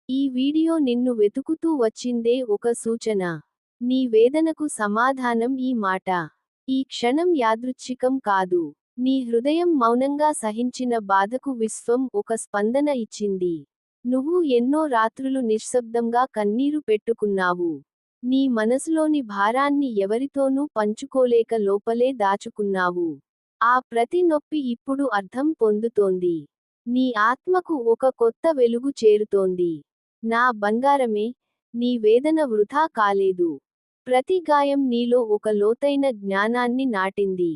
ఈ వీడియో నిన్ను వెతుకుతూ వచ్చిందే ఒక సూచన. నీ వేదనకు సమాధానం ఈ మాట. ఈ క్షణం యాదృచ్ఛికం కాదు. నీ హృదయం మౌనంగా సహించిన బాధకు విశ్వం ఒక స్పందన ఇచ్చింది. నువ్వు ఎన్నో రాత్రులు నిశ్శబ్దంగా కన్నీరు పెట్టుకున్నావు. నీ మనసులోని భారాన్ని ఎవరితోనూ పంచుకోలేక లోపలే దాచుకున్నావు. ఆ ప్రతి నొప్పి ఇప్పుడు అర్థం పొందుతోంది. నీ ఆత్మకు ఒక కొత్త వెలుగు చేరుతోంది. నా బంగారమే, నీ వేదన వృథా కాలేదు. ప్రతి గాయం నీలో ఒక లోతైన జ్ఞానాన్ని నాటింది.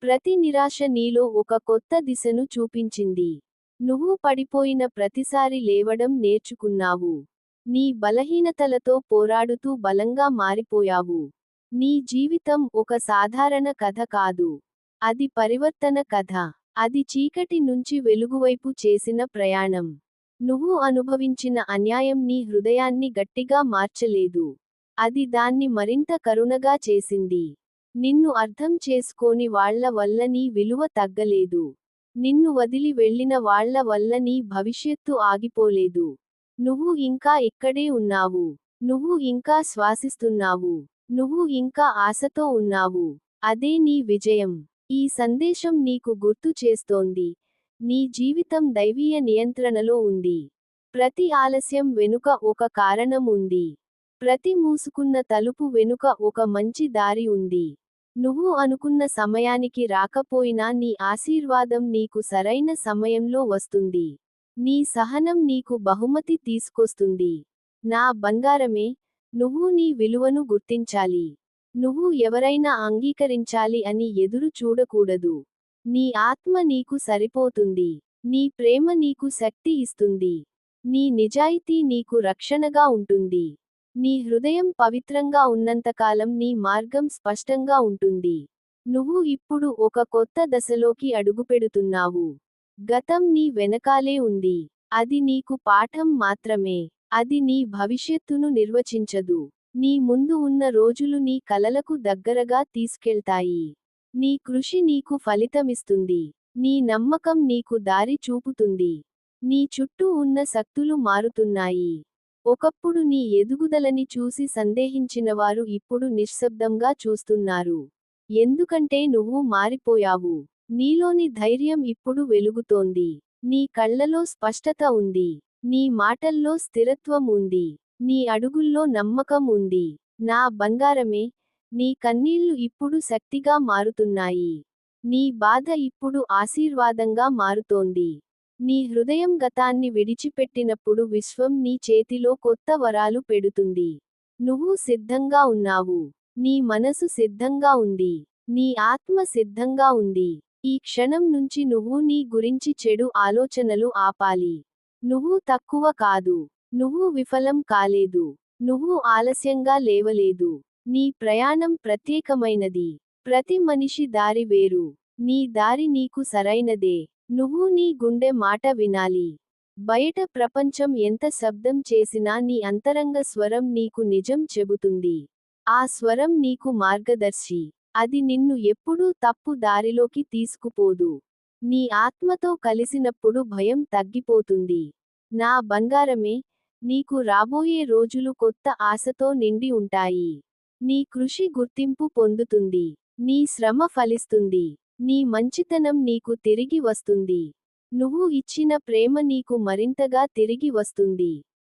ప్రతి నిరాశ నీలో ఒక కొత్త దిశను చూపించింది. నువ్వు పడిపోయిన ప్రతిసారి లేవడం నేర్చుకున్నావు. నీ బలహీనతలతో పోరాడుతూ బలంగా మారిపోయావు. నీ జీవితం ఒక సాధారణ కథ కాదు. అది పరివర్తన కథ. అది చీకటి నుంచి వెలుగువైపు చేసిన ప్రయాణం. నువ్వు అనుభవించిన అన్యాయం నీ హృదయాన్ని గట్టిగా మార్చలేదు. అది దాన్ని మరింత కరుణగా చేసింది. నిన్ను అర్థం చేసుకోని వాళ్ళ వల్ల నీ విలువ తగ్గలేదు. నిన్ను వదిలి వెళ్ళిన వాళ్ళ వల్ల నీ భవిష్యత్తు ఆగిపోలేదు. నువ్వు ఇంకా ఇక్కడే ఉన్నావు. నువ్వు ఇంకా శ్వాసిస్తున్నావు. నువ్వు ఇంకా ఆశతో ఉన్నావు. అదే నీ విజయం. ఈ సందేశం నీకు గుర్తు చేస్తోంది. నీ జీవితం దైవీయ నియంత్రణలో ఉంది. ప్రతి ఆలస్యం వెనుక ఒక కారణం ఉంది. ప్రతి మూసుకున్న తలుపు వెనుక ఒక మంచి దారి ఉంది. నువ్వు అనుకున్న సమయానికి రాకపోయినా నీ ఆశీర్వాదం నీకు సరైన సమయంలో వస్తుంది. నీ సహనం నీకు బహుమతి తీసుకొస్తుంది. నా బంగారమే, నువ్వు నీ విలువను గుర్తించాలి. నువ్వు ఎవరైనా అంగీకరించాలి అని ఎదురు చూడకూడదు. నీ ఆత్మ నీకు సరిపోతుంది. నీ ప్రేమ నీకు శక్తి ఇస్తుంది. నీ నిజాయితీ నీకు రక్షణగా ఉంటుంది. నీ హృదయం పవిత్రంగా ఉన్నంతకాలం నీ మార్గం స్పష్టంగా ఉంటుంది. నువ్వు ఇప్పుడు ఒక కొత్త దశలోకి అడుగుపెడుతున్నావు. గతం నీ వెనకాలే ఉంది. అది నీకు పాఠం మాత్రమే. అది నీ భవిష్యత్తును నిర్వచించదు. నీ ముందు ఉన్న రోజులు నీ కలలకు దగ్గరగా తీసుకెళ్తాయి. నీ కృషి నీకు ఫలితమిస్తుంది. నీ నమ్మకం నీకు దారి చూపుతుంది. నీ చుట్టూ ఉన్న శక్తులు మారుతున్నాయి. ఒకప్పుడు నీ ఎదుగుదలని చూసి సందేహించినవారు ఇప్పుడు నిశ్శబ్దంగా చూస్తున్నారు. ఎందుకంటే నువ్వు మారిపోయావు. నీలోని ధైర్యం ఇప్పుడు వెలుగుతోంది. నీ కళ్ళలో స్పష్టత ఉంది. నీ మాటల్లో స్థిరత్వం ఉంది. నీ అడుగుల్లో నమ్మకం ఉంది. నా బంగారమే, నీ కన్నీళ్లు ఇప్పుడు శక్తిగా మారుతున్నాయి. నీ బాధ ఇప్పుడు ఆశీర్వాదంగా మారుతోంది. నీ హృదయం గతాన్ని విడిచిపెట్టినప్పుడు విశ్వం నీ చేతిలో కొత్త వరాలు పెడుతుంది. నువ్వు సిద్ధంగా ఉన్నావు. నీ మనసు సిద్ధంగా ఉంది. నీ ఆత్మ సిద్ధంగా ఉంది. ఈ క్షణం నుంచి నువ్వు నీ గురించి చెడు ఆలోచనలు ఆపాలి. నువ్వు తక్కువ కాదు. నువ్వు విఫలం కాలేదు. నువ్వు ఆలస్యంగా లేవలేదు. నీ ప్రయాణం ప్రత్యేకమైనది. ప్రతి మనిషి దారి వేరు. నీ దారి నీకు సరైనదే. నువ్వు నీ గుండె మాట వినాలి. బయట ప్రపంచం ఎంత శబ్దం చేసినా నీ అంతరంగ స్వరం నీకు నిజం చెబుతుంది. ఆ స్వరం నీకు మార్గదర్శి. అది నిన్ను ఎప్పుడూ తప్పు దారిలోకి తీసుకుపోదు. నీ ఆత్మతో కలిసినప్పుడు భయం తగ్గిపోతుంది. నా బంగారమే, నీకు రాబోయే రోజులు కొత్త ఆశతో నిండి ఉంటాయి. నీ కృషి గుర్తింపు పొందుతుంది. నీ శ్రమ ఫలిస్తుంది. నీ మంచితనం నీకు తిరిగి వస్తుంది. నువ్వు ఇచ్చిన ప్రేమ నీకు మరింతగా తిరిగి వస్తుంది.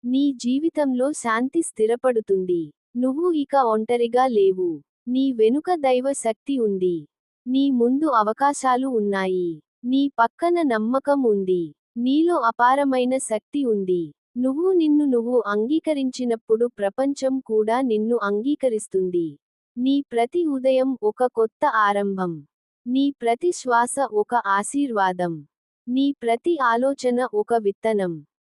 నీ జీవితంలో శాంతి స్థిరపడుతుంది. నువ్వు ఇక ఒంటరిగా లేవు. నీ వెనుక దైవ శక్తి ఉంది. నీ ముందు అవకాశాలు ఉన్నాయి. నీ పక్కన నమ్మకం ఉంది. నీలో అపారమైన శక్తి ఉంది. నువ్వు నిన్ను అంగీకరించినప్పుడు ప్రపంచం కూడా నిన్ను అంగీకరిస్తుంది. నీ ప్రతి ఉదయం ఒక కొత్త ఆరంభం. నీ ప్రతి శ్వాస ఒక ఆశీర్వాదం. నీ ప్రతి ఆలోచన ఒక విత్తనం.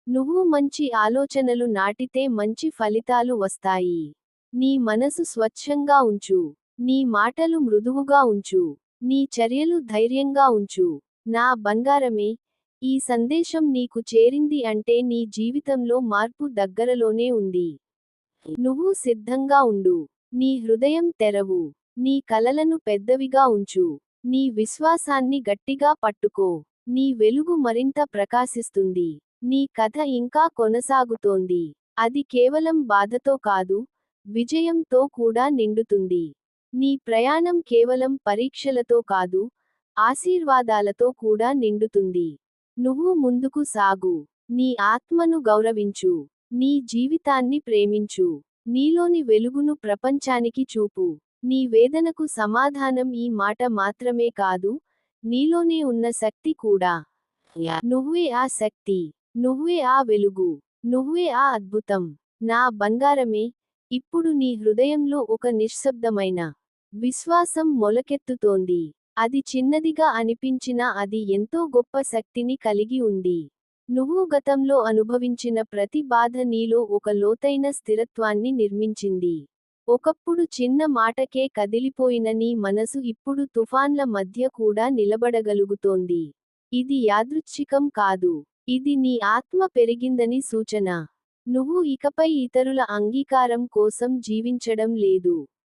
నువ్వు మంచి ఆలోచనలు నాటితే మంచి ఫలితాలు వస్తాయి. నీ మనసు స్వచ్ఛంగా ఉంచు. నీ మాటలు మృదువుగా ఉంచు. నీ చర్యలు ధైర్యంగా ఉంచు. నా బంగారమే, ఈ సందేశం నీకు చేరింది అంటే నీ జీవితంలో మార్పు దగ్గరలోనే ఉంది. నువ్వు సిద్ధంగా ఉండు. నీ హృదయం తెరవు. నీ కలలను పెద్దవిగా ఉంచు. నీ విశ్వాసాన్ని గట్టిగా పట్టుకో. నీ వెలుగు మరింత ప్రకాశిస్తుంది. నీ కథ ఇంకా కొనసాగుతోంది. అది కేవలం బాధతో కాదు, విజయంతో కూడా నిండుతుంది. నీ ప్రయాణం కేవలం పరీక్షలతో కాదు, ఆశీర్వాదాలతో కూడా నిండుతుంది. నువ్వు ముందుకు సాగు. నీ ఆత్మను గౌరవించు. నీ జీవితాన్ని ప్రేమించు. నీలోని వెలుగును ప్రపంచానికి చూపు. నీ వేదనకు సమాధానం ఈ మాట మాత్రమే కాదు, నీలోనే ఉన్న శక్తి కూడా. నువ్వే ఆ శక్తి. నువ్వే ఆ వెలుగు. నువ్వే ఆ అద్భుతం. నా బంగారమే, ఇప్పుడు నీ హృదయంలో ఒక నిశ్శబ్దమైన విశ్వాసం మొలకెత్తుతోంది. అది చిన్నదిగా అనిపించినా అది ఎంతో గొప్ప శక్తిని కలిగి ఉంది. నువ్వు గతంలో అనుభవించిన ప్రతి బాధ నీలో ఒక లోతైన స్థిరత్వాన్ని నిర్మించింది. ఒకప్పుడు చిన్న మాటకే కదిలిపోయిన నీ మనసు ఇప్పుడు తుఫాన్ల మధ్య కూడా నిలబడగలుగుతోంది. ఇది యాదృచ్ఛికం కాదు. ఇది నీ ఆత్మ పెరిగిందని సూచన. నువ్వు ఇకపై ఇతరుల అంగీకారం కోసం జీవించడం లేదు.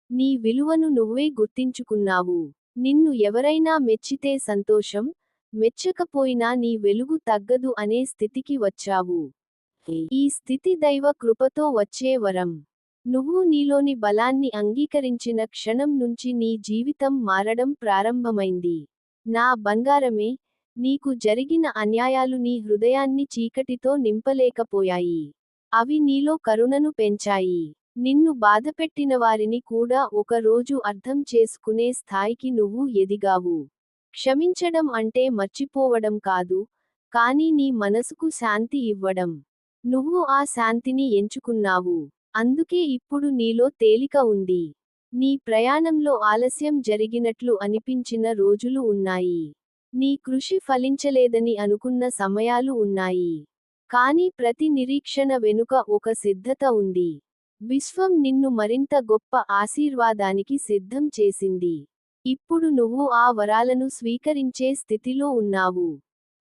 నీ విలువను నువ్వే గుర్తించుకున్నావు. నిన్ను ఎవరైనా మెచ్చితే సంతోషం, మెచ్చకపోయినా నీ వెలుగు తగ్గదు అనే స్థితికి వచ్చావు. ఈ స్థితి దైవ కృపతో వచ్చే వరం. నువ్వు నీలోని బలాన్ని అంగీకరించిన క్షణం నుంచి నీ జీవితం మారడం ప్రారంభమైంది. నా బంగారమే, నీకు జరిగిన అన్యాయాలు నీ హృదయాన్ని చీకటితో నింపలేకపోయాయి. అవి నీలో కరుణను పెంచాయి. నిన్ను బాధపెట్టిన వారిని కూడా ఒక రోజు అర్థం చేసుకునే స్థాయికి నువ్వు ఎదిగావు. క్షమించడం అంటే మర్చిపోవడం కాదు, కానీ నీ మనసుకు శాంతి ఇవ్వడం. నువ్వు ఆ శాంతిని ఎంచుకున్నావు. అందుకే ఇప్పుడు నీలో తేలిక ఉంది. నీ ప్రయాణంలో ఆలస్యం జరిగినట్లు అనిపించిన రోజులు ఉన్నాయి. నీ కృషి ఫలించలేదని అనుకున్న సమయాలు ఉన్నాయి. కానీ ప్రతి నిరీక్షణ వెనుక ఒక సిద్ధత ఉంది. విశ్వం నిన్ను మరింత గొప్ప ఆశీర్వాదానికి సిద్ధం చేసింది. ఇప్పుడు నువ్వు ఆ వరాలను స్వీకరించే స్థితిలో ఉన్నావు.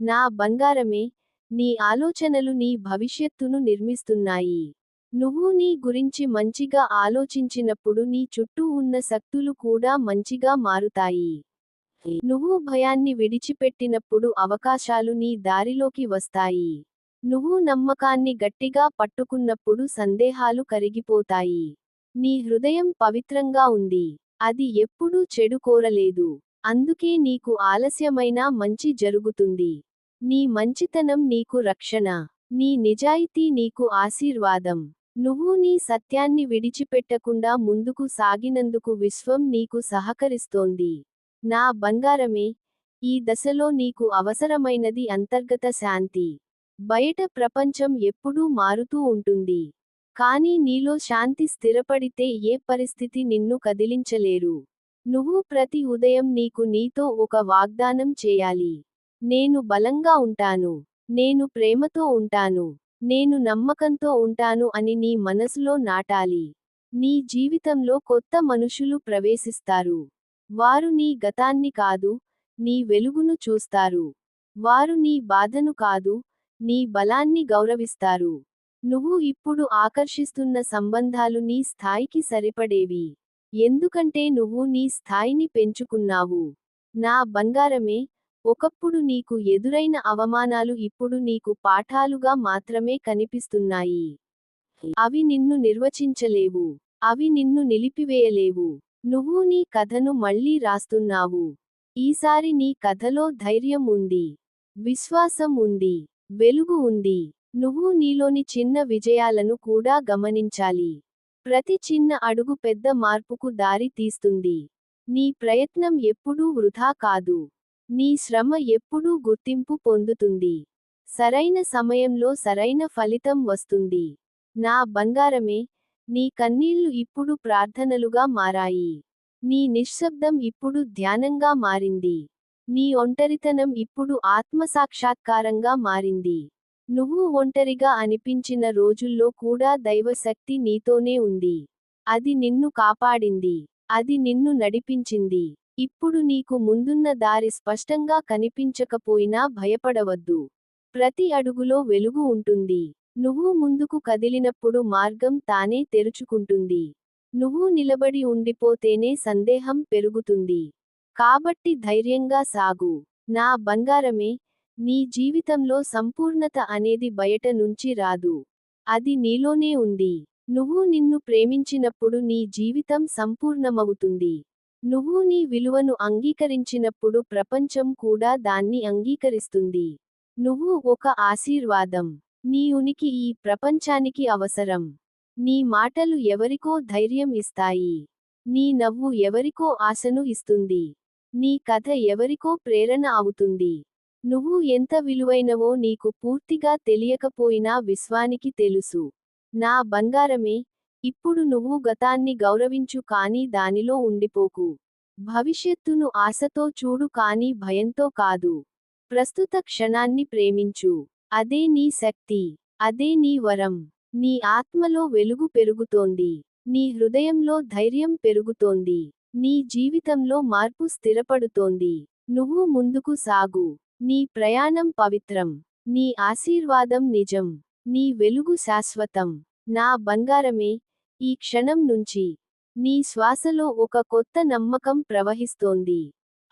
నా బంగారమే, నీ ఆలోచనలు నీ భవిష్యత్తును నిర్మిస్తున్నాయి. నువ్వు నీ గురించి మంచిగా ఆలోచించినప్పుడు నీ చుట్టూ ఉన్న శక్తులు కూడా మంచిగా మారుతాయి. నువ్వు భయాన్ని విడిచిపెట్టినప్పుడు అవకాశాలు నీ దారిలోకి వస్తాయి. నువ్వు నమ్మకాన్ని గట్టిగా పట్టుకున్నప్పుడు సందేహాలు కరిగిపోతాయి. నీ హృదయం పవిత్రంగా ఉంది. అది ఎప్పుడూ చెడు కోరలేదు. అందుకే నీకు ఆలస్యమైనా మంచి జరుగుతుంది. నీ మంచితనం నీకు రక్షణ. నీ నిజాయితీ నీకు ఆశీర్వాదం. నువ్వు నీ సత్యాన్ని విడిచిపెట్టకుండా ముందుకు సాగినందుకు విశ్వం నీకు సహకరిస్తోంది. నా బంగారమే, ఈ దశలో నీకు అవసరమైనది అంతర్గత శాంతి. బయట ప్రపంచం ఎప్పుడూ మారుతూ ఉంటుంది. కానీ నీలో శాంతి స్థిరపడితే ఏ పరిస్థితి నిన్ను కదిలించలేరు. నువ్వు ప్రతి ఉదయం నీతో ఒక వాగ్దానం చేయాలి. నేను బలంగా ఉంటాను. నేను ప్రేమతో ఉంటాను. నేను నమ్మకంతో ఉంటాను అని నీ మనసులో నాటాలి. నీ జీవితంలో కొత్త మనుషులు ప్రవేశిస్తారు. వారు నీ గతాన్ని కాదు, నీ వెలుగును చూస్తారు. వారు నీ బాధను కాదు, నీ బలాన్ని గౌరవిస్తారు. నువ్వు ఇప్పుడు ఆకర్షిస్తున్న సంబంధాలు నీ స్థాయికి సరిపడేవి. ఎందుకంటే నువ్వు నీ స్థాయిని పెంచుకున్నావు. నా బంగారమే, ఒకప్పుడు నీకు ఎదురైన అవమానాలు ఇప్పుడు నీకు పాఠాలుగా మాత్రమే కనిపిస్తున్నాయి. అవి నిన్ను నిర్వచించలేవు. అవి నిన్ను నిలిపివేయలేవు. నువ్వు నీ కథను మళ్ళీ రాస్తున్నావు. ఈసారి నీ కథలో ధైర్యం ఉంది. విశ్వాసం ఉంది. వెలుగు ఉంది. నువ్వు నీలోని చిన్న విజయాలను కూడా గమనించాలి. ప్రతి చిన్న అడుగు పెద్ద మార్పుకు దారి తీస్తుంది. నీ ప్రయత్నం ఎప్పుడూ వృధా కాదు. నీ శ్రమ ఎప్పుడూ గుర్తింపు పొందుతుంది. సరైన సమయంలో సరైన ఫలితం వస్తుంది. నా బంగారమే, నీ కన్నీళ్లు ఇప్పుడు ప్రార్థనలుగా మారాయి. నీ నిశ్శబ్దం ఇప్పుడు ధ్యానంగా మారింది. నీ ఒంటరితనం ఇప్పుడు ఆత్మసాక్షాత్కారంగా మారింది. నువ్వు ఒంటరిగా అనిపించిన రోజుల్లో కూడా దైవశక్తి నీతోనే ఉంది. అది నిన్ను కాపాడింది. అది నిన్ను నడిపించింది. ఇప్పుడు నీకు ముందున్న దారి స్పష్టంగా కనిపించకపోయినా భయపడవద్దు. ప్రతి అడుగులో వెలుగు ఉంటుంది. నువ్వు ముందుకు కదిలినప్పుడు మార్గం తానే తెరుచుకుంటుంది. నువ్వు నిలబడి ఉండిపోతేనే సందేహం పెరుగుతుంది. కాబట్టి ధైర్యంగా సాగు. నా బంగారమే, నీ జీవితంలో సంపూర్ణత అనేది బయట నుంచి రాదు. అది నీలోనే ఉంది. నువ్వు నిన్ను ప్రేమించినప్పుడు నీ జీవితం సంపూర్ణమవుతుంది. నువ్వు నీ విలువను అంగీకరించినప్పుడు ప్రపంచం కూడా దాన్ని అంగీకరిస్తుంది. నువ్వు ఒక ఆశీర్వాదం. నీ ఉనికి ఈ ప్రపంచానికి అవసరం. నీ మాటలు ఎవరికో ధైర్యం ఇస్తాయి. నీ నవ్వు ఎవరికో ఆశను ఇస్తుంది. నీ కథ ఎవరికో ప్రేరణ అవుతుంది. నువ్వు ఎంత విలువైనవో నీకు పూర్తిగా తెలియకపోయినా విశ్వానికి తెలుసు. నా బంగారమే, ఇప్పుడు నువ్వు గతాన్ని గౌరవించు కానీ దానిలో ఉండిపోకు. భవిష్యత్తును ఆశతో చూడు కానీ భయంతో కాదు. ప్రస్తుత క్షణాన్ని ప్రేమించు. అదే నీ శక్తి. అదే నీ వరం. నీ ఆత్మలో వెలుగు పెరుగుతోంది. నీ హృదయంలో ధైర్యం పెరుగుతోంది. నీ జీవితంలో మార్పు స్థిరపడుతోంది. నువ్వు ముందుకు సాగు. నీ ప్రయాణం పవిత్రం. నీ ఆశీర్వాదం నిజం. నీ వెలుగు శాశ్వతం. నా బంగారమే, ఈ క్షణం నుంచి నీ శ్వాసలో ఒక కొత్త నమ్మకం ప్రవహిస్తోంది.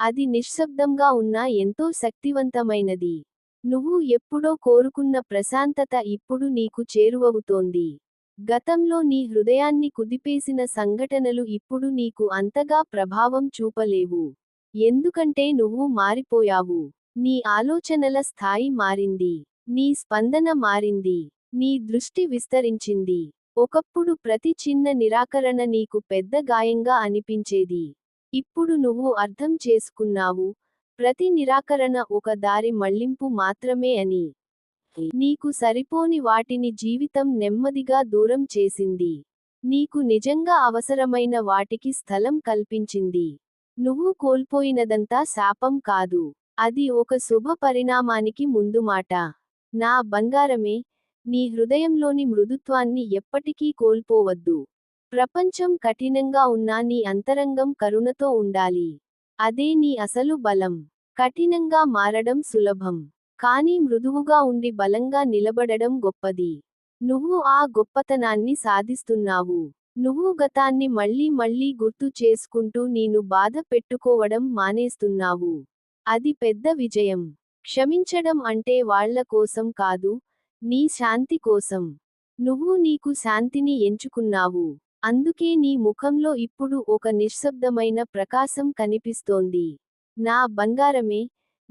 అది నిశ్శబ్దంగా ఉన్నా ఎంతో శక్తివంతమైనది. నువ్వు ఎప్పుడో కోరుకున్న ప్రశాంతత ఇప్పుడు నీకు చేరువవుతోంది. గతంలో నీ హృదయాన్ని కుదిపేసిన సంఘటనలు ఇప్పుడు నీకు అంతగా ప్రభావం చూపలేవు. ఎందుకంటే నువ్వు మారిపోయావు. నీ ఆలోచనల స్థాయి మారింది. నీ స్పందన మారింది. నీ దృష్టి విస్తరించింది. ఒకప్పుడు ప్రతి చిన్న నిరాకరణ నీకు పెద్ద గాయంగా అనిపించేది. ఇప్పుడు నువ్వు అర్థం చేసుకున్నావు, ప్రతి నిరాకరణ ఒక దారి మళ్లింపు మాత్రమే అని. నీకు సరిపోని వాటిని జీవితం నెమ్మదిగా దూరం చేసింది. నీకు నిజంగా అవసరమైన వాటికి స్థలం కల్పించింది. నువ్వు కోల్పోయినదంతా శాపం కాదు. అది ఒక శుభ పరిణామానికి ముందు మాట. నా బంగారమే, నీ హృదయంలోని మృదుత్వాన్ని ఎప్పటికీ కోల్పోవద్దు. ప్రపంచం కఠినంగా ఉన్నా నీ అంతరంగం కరుణతో ఉండాలి. అదే నీ అసలు బలం. కఠినంగా మారడం సులభం. కానీ మృదువుగా ఉండి బలంగా నిలబడడం గొప్పది. నువ్వు ఆ గొప్పతనాన్ని సాధిస్తున్నావు. నువ్వు గతాన్ని మళ్ళీ మళ్ళీ గుర్తు చేసుకుంటూ నీను బాధ పెట్టుకోవడం మానేస్తున్నావు. అది పెద్ద విజయం. క్షమించడం అంటే వాళ్ళ కోసం కాదు, నీ శాంతి కోసం. నువ్వు నీకు శాంతిని ఎంచుకున్నావు. అందుకే నీ ముఖంలో ఇప్పుడు ఒక నిశ్శబ్దమైన ప్రకాశం కనిపిస్తోంది. నా బంగారమే,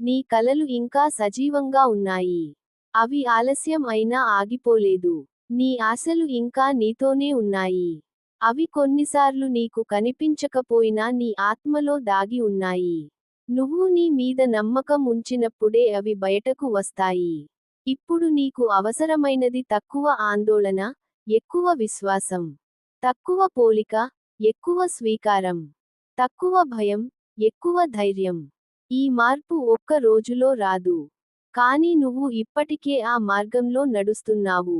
నీ కలలు ఇంకా సజీవంగా ఉన్నాయి. అవి ఆలస్యం అయినా ఆగిపోలేదు. నీ ఆశలు ఇంకా నీతోనే ఉన్నాయి. అవి కొన్నిసార్లు నీకు కనిపించకపోయినా నీ ఆత్మలో దాగి ఉన్నాయి. నువ్వు నీ మీద నమ్మకం ఉంచినప్పుడే అవి బయటకు వస్తాయి. ఇప్పుడు నీకు అవసరమైనది తక్కువ ఆందోళన, ఎక్కువ విశ్వాసం. తక్కువ పోలిక, ఎక్కువ స్వీకారం. తక్కువ భయం, ఎక్కువ ధైర్యం. ఈ మార్పు ఒక్క రోజులో రాదు. కానీ నువ్వు ఇప్పటికే ఆ మార్గంలో నడుస్తున్నావు.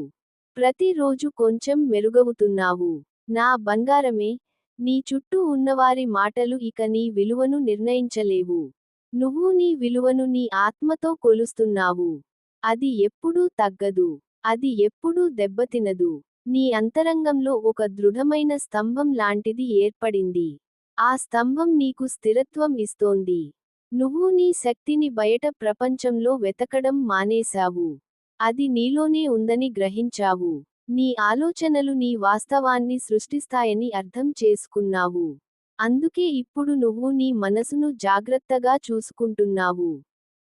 ప్రతిరోజు కొంచెం మెరుగవుతున్నావు. నా బంగారమే, నీ చుట్టూ ఉన్నవారి మాటలు ఇక నీ విలువను నిర్ణయించలేవు. నువ్వు నీ విలువను నీ ఆత్మతో కొలుస్తున్నావు. అది ఎప్పుడూ తగ్గదు. అది ఎప్పుడూ దెబ్బతినదు. నీ అంతరంగంలో ఒక దృఢమైన స్తంభం లాంటిది ఏర్పడింది. ఆ స్తంభం నీకు స్థిరత్వం ఇస్తోంది. నువ్వు నీ శక్తిని బయట ప్రపంచంలో వెతకడం మానేశావు. అది నీలోనే ఉందని గ్రహించావు. నీ ఆలోచనలు నీ వాస్తవాన్ని సృష్టిస్తాయని అర్థం చేసుకున్నావు. అందుకే ఇప్పుడు నువ్వు నీ మనసును జాగ్రత్తగా చూసుకుంటున్నావు.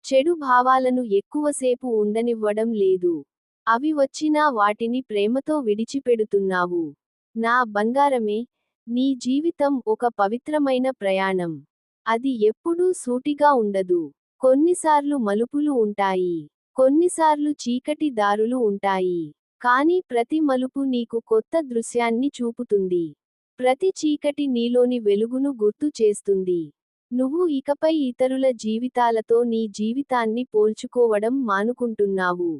చెడు భావాలను ఎక్కువసేపు ఉండనివ్వడం లేదు. అవి వచ్చినా వాటిని ప్రేమతో విడిచిపెడుతున్నావు. నా బంగారమే, నీ జీవితం ఒక పవిత్రమైన ప్రయాణం. అది ఎప్పుడూ సూటిగా ఉండదు. కొన్నిసార్లు మలుపులు ఉంటాయి. కొన్నిసార్లు చీకటి దారులు ఉంటాయి. కానీ ప్రతి మలుపు నీకు కొత్త దృశ్యాన్ని చూపుతుంది. ప్రతి చీకటి నీలోని వెలుగును గుర్తు చేస్తుంది. నువ్వు ఇకపై ఇతరుల జీవితాలతో నీ జీవితాన్ని పోల్చుకోవడం మానుకుంటున్నావు.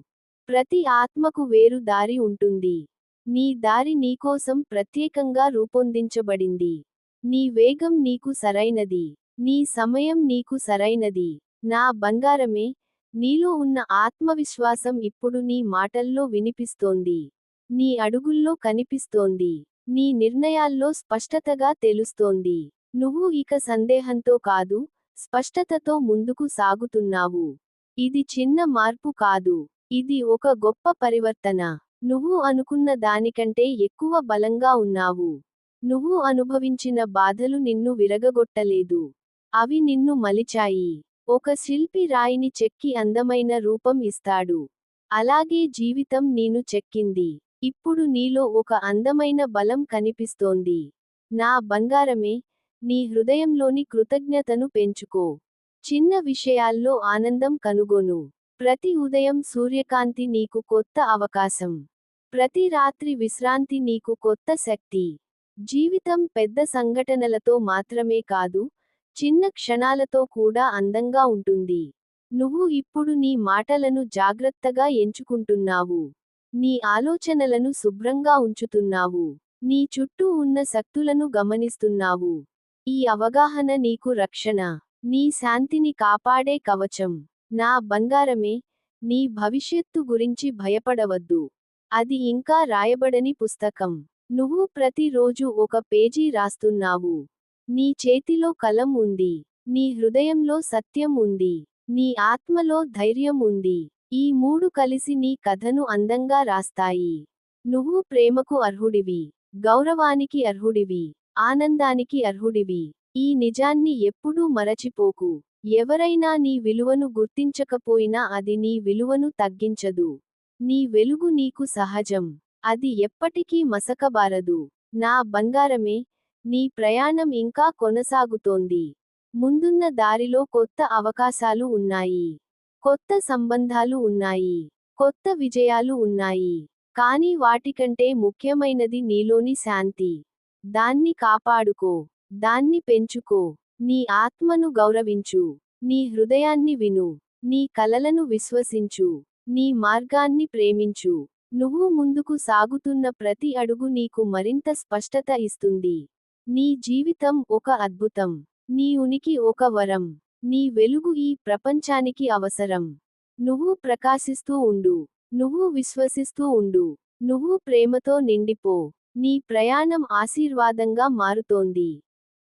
ప్రతి ఆత్మకు వేరు దారి ఉంటుంది. నీ దారి నీకోసం ప్రత్యేకంగా రూపొందించబడింది. నీ వేగం నీకు సరైనది. నీ సమయం నీకు సరైనది. నా బంగారమే, నీలో ఉన్న ఆత్మవిశ్వాసం ఇప్పుడు నీ మాటల్లో వినిపిస్తోంది. నీ అడుగుల్లో కనిపిస్తోంది. నీ నిర్ణయాల్లో స్పష్టతగా తెలుస్తోంది. నువ్వు ఇక సందేహంతో కాదు, స్పష్టతతో ముందుకు సాగుతున్నావు. ఇది చిన్న మార్పు కాదు. ఇది ఒక గొప్ప పరివర్తన. నువ్వు అనుకున్న దానికంటే ఎక్కువ బలంగా ఉన్నావు. నువ్వు అనుభవించిన బాధలు నిన్ను విరగగొట్టలేదు. అవి నిన్ను మలిచాయి. ఒక శిల్పి రాయిని చెక్కి అందమైన రూపం ఇస్తాడు. అలాగే జీవితం నీను చెక్కింది. ఇప్పుడు నీలో ఒక అందమైన బలం కనిపిస్తోంది. నా బంగారమే, నీ హృదయంలోని కృతజ్ఞతను పెంచుకో. చిన్న విషయాల్లో ఆనందం కనుగొను. ప్రతి ఉదయం సూర్యకాంతి నీకు కొత్త అవకాశం. ప్రతి రాత్రి విశ్రాంతి నీకు కొత్త శక్తి. జీవితం పెద్ద సంఘటనలతో మాత్రమే కాదు, చిన్న క్షణాలతో కూడా అందంగా ఉంటుంది. నువ్వు ఇప్పుడు నీ మాటలను జాగ్రత్తగా ఎంచుకుంటున్నావు. నీ ఆలోచనలను శుభ్రంగా ఉంచుతున్నావు. నీ చుట్టూ ఉన్న శక్తులను గమనిస్తున్నావు. ఈ అవగాహన నీకు రక్షణ. నీ శాంతిని కాపాడే కవచం. నా బంగారమే, నీ భవిష్యత్తు గురించి భయపడవద్దు. అది ఇంకా రాయబడని పుస్తకం. నువ్వు ప్రతిరోజు ఒక పేజీ రాస్తున్నావు. నీ చేతిలో కలం ఉంది. నీ హృదయంలో సత్యం ఉంది. నీ ఆత్మలో ధైర్యం ఉంది. ఈ మూడు కలిసి నీ కథను అందంగా రాస్తాయి. నువ్వు ప్రేమకు అర్హుడివి. గౌరవానికి అర్హుడివి. ఆనందానికి అర్హుడివి. ఈ నిజాన్ని ఎప్పుడూ మరచిపోకు. ఎవరైనా నీ విలువను గుర్తించకపోయినా అది నీ విలువను తగ్గించదు. నీ వెలుగు నీకు సహజం. అది ఎప్పటికీ మసకబారదు. నా బంగారమే, నీ ప్రయాణం ఇంకా కొనసాగుతోంది. ముందున్న దారిలో కొత్త అవకాశాలు ఉన్నాయి. కొత్త సంబంధాలు ఉన్నాయి. కొత్త విజయాలు ఉన్నాయి. కానీ వాటికంటే ముఖ్యమైనది నీలోని శాంతి. దాన్ని కాపాడుకో. దాన్ని పెంచుకో. నీ ఆత్మను గౌరవించు. నీ హృదయాన్ని విను. నీ కలలను విశ్వసించు. నీ మార్గాన్ని ప్రేమించు. నువ్వు ముందుకు సాగుతున్న ప్రతి అడుగు నీకు మరింత స్పష్టత ఇస్తుంది. నీ జీవితం ఒక అద్భుతం. నీ ఉనికి ఒక వరం. నీ వెలుగు ఈ ప్రపంచానికి అవసరం. నువ్వు ప్రకాశిస్తూ ఉండు. నువ్వు విశ్వసిస్తూ ఉండు. నువ్వు ప్రేమతో నిండిపో. నీ ప్రయాణం ఆశీర్వాదంగా మారుతోంది.